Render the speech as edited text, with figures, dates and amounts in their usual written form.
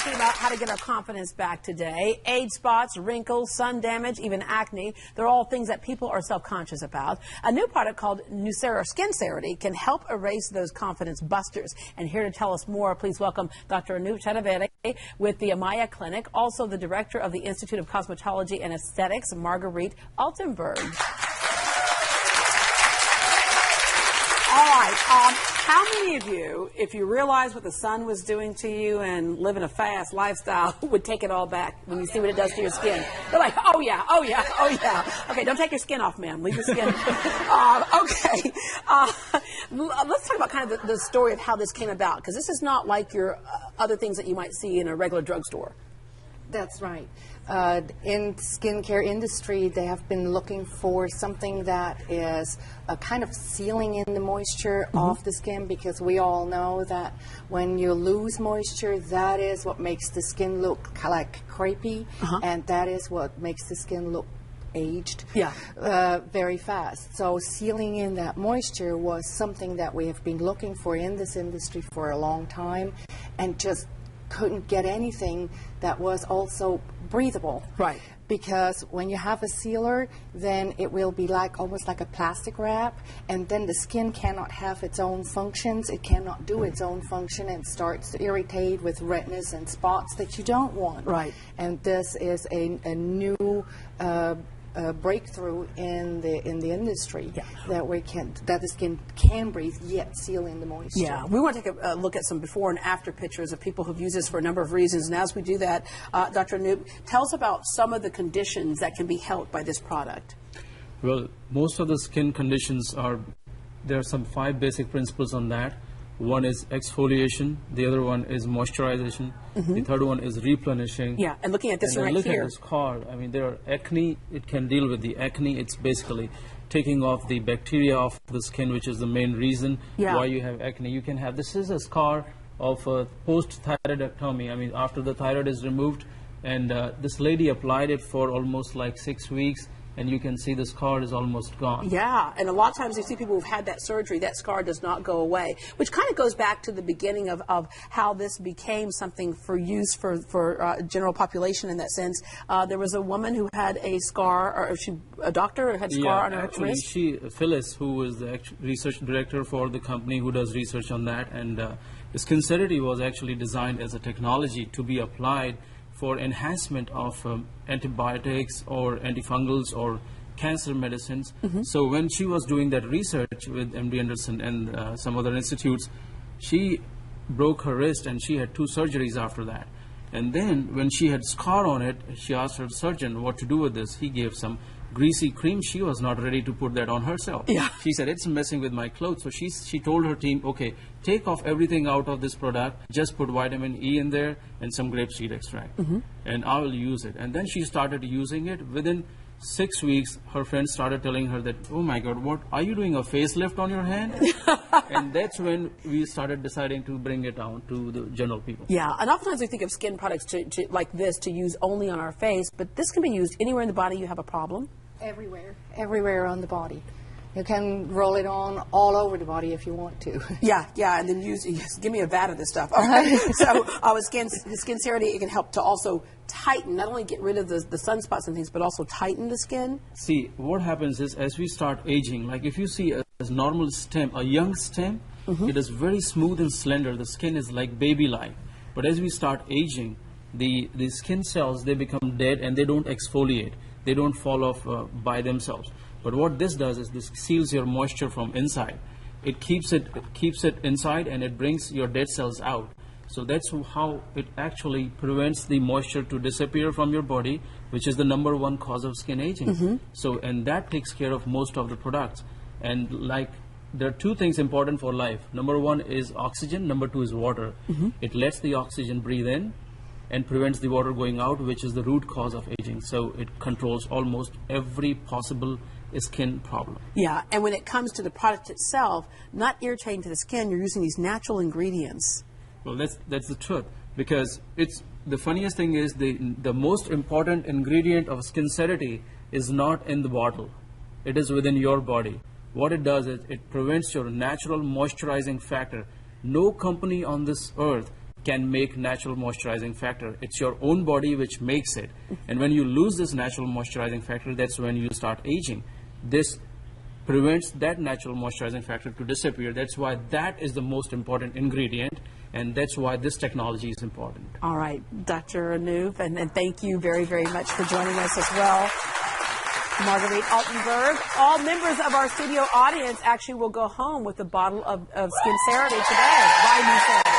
talking about how to get our confidence back today. Age spots, wrinkles, sun damage, even acne. They're all things that people are self-conscious about. A new product called SkinCerity can help erase those confidence busters. And here to tell us more, please welcome Dr. Anoop with the Amaya Clinic, also the director of the Institute of Cosmetology and Aesthetics, Marguerite Altenberg. All right. How many of you, if you realize what the sun was doing to you and living a fast lifestyle, would take it all back when you see what it does to your skin? They're like, oh yeah, oh yeah, oh yeah. Okay, don't take your skin off, ma'am. Leave your skin. Okay. Let's talk about kind of the story of how this came about, because this is not like your other things that you might see in a regular drugstore. That's right. In skincare industry, they have been looking for something that is kind of sealing in the moisture of the skin, because we all know that when you lose moisture, that is what makes the skin look like crepey, and that is what makes the skin look aged very fast. So sealing in that moisture was something that we have been looking for in this industry for a long time, and just couldn't get anything that was also breathable. Right. Because when you have a sealer, then it will be like almost like a plastic wrap, and then the skin cannot have its own functions. It cannot do its own function and starts to irritate with redness and spots that you don't want. Right. And this is a new breakthrough in the industry, that the skin can breathe yet seal in the moisture. Yeah, we want to take a look at some before and after pictures of people who've used this for a number of reasons. And as we do that, Dr. Anoop, tell us about some of the conditions that can be helped by this product. Well, most of the skin conditions there are some 5 basic principles on that. One is exfoliation, the other one is moisturization, the third one is replenishing. Yeah, and looking at this right look here. At this card. I mean, there are acne. It can deal with the acne. It's basically taking off the bacteria off the skin, which is the main reason why you have acne. You can have, this is a scar of post-thyroidectomy. I mean, after the thyroid is removed, and this lady applied it for almost like 6 weeks, and you can see the scar is almost gone. Yeah, and a lot of times you see people who've had that surgery, that scar does not go away, which kind of goes back to the beginning of how this became something for use for general population in that sense. There was a woman who had a scar, or a doctor who had a scar on her wrist? Phyllis, who was the research director for the company who does research on that, and SkinCerity was actually designed as a technology to be applied for enhancement of antibiotics or antifungals or cancer medicines. So when she was doing that research with MD Anderson and some other institutes, she broke her wrist and she had 2 surgeries after that. And then when she had scar on it, she asked her surgeon what to do with this. He gave some greasy cream. She was not ready to put that on herself. Yeah. She said, it's messing with my clothes. So she told her team, okay, take off everything out of this product, just put vitamin E in there and some grapeseed extract, and I will use it. And then she started using it. Within 6 weeks, her friends started telling her that, oh my God, what, are you doing a facelift on your hand? And that's when we started deciding to bring it down to the general people. Yeah, and oftentimes we think of skin products like this to use only on our face, but this can be used anywhere in the body you have a problem. Everywhere on the body. You can roll it on all over the body if you want to. Yeah, and then give me a vat of this stuff. All right. So with SkinCerity, it can help to also tighten, not only get rid of the sunspots and things, but also tighten the skin. See, what happens is as we start aging, like if you see a normal stem, a young stem, it is very smooth and slender. The skin is like baby-like. But as we start aging, the skin cells, they become dead and they don't exfoliate. They don't fall off by themselves. But what this does is this seals your moisture from inside. It keeps it inside and it brings your dead cells out. So that's how it actually prevents the moisture to disappear from your body, which is the #1 cause of skin aging. So, and that takes care of most of the products. And like, there are 2 things important for life. #1 is oxygen, #2 is water. It lets the oxygen breathe in and prevents the water going out, which is the root cause of aging. So it controls almost every possible skin problem. Yeah, and when it comes to the product itself, not irritating to the skin, you're using these natural ingredients. Well, that's the truth, because it's the funniest thing is the most important ingredient of SkinCerity is not in the bottle. It is within your body. What it does is it prevents your natural moisturizing factor. No company on this earth can make natural moisturizing factor. It's your own body which makes it. And when you lose this natural moisturizing factor, that's when you start aging. This prevents that natural moisturizing factor to disappear. That's why that is the most important ingredient, and that's why this technology is important. All right, Dr. Anoop, and thank you very, very much for joining us as well. Marguerite Altenberg. All members of our studio audience actually will go home with a bottle of SkinCerity today by NuCerity.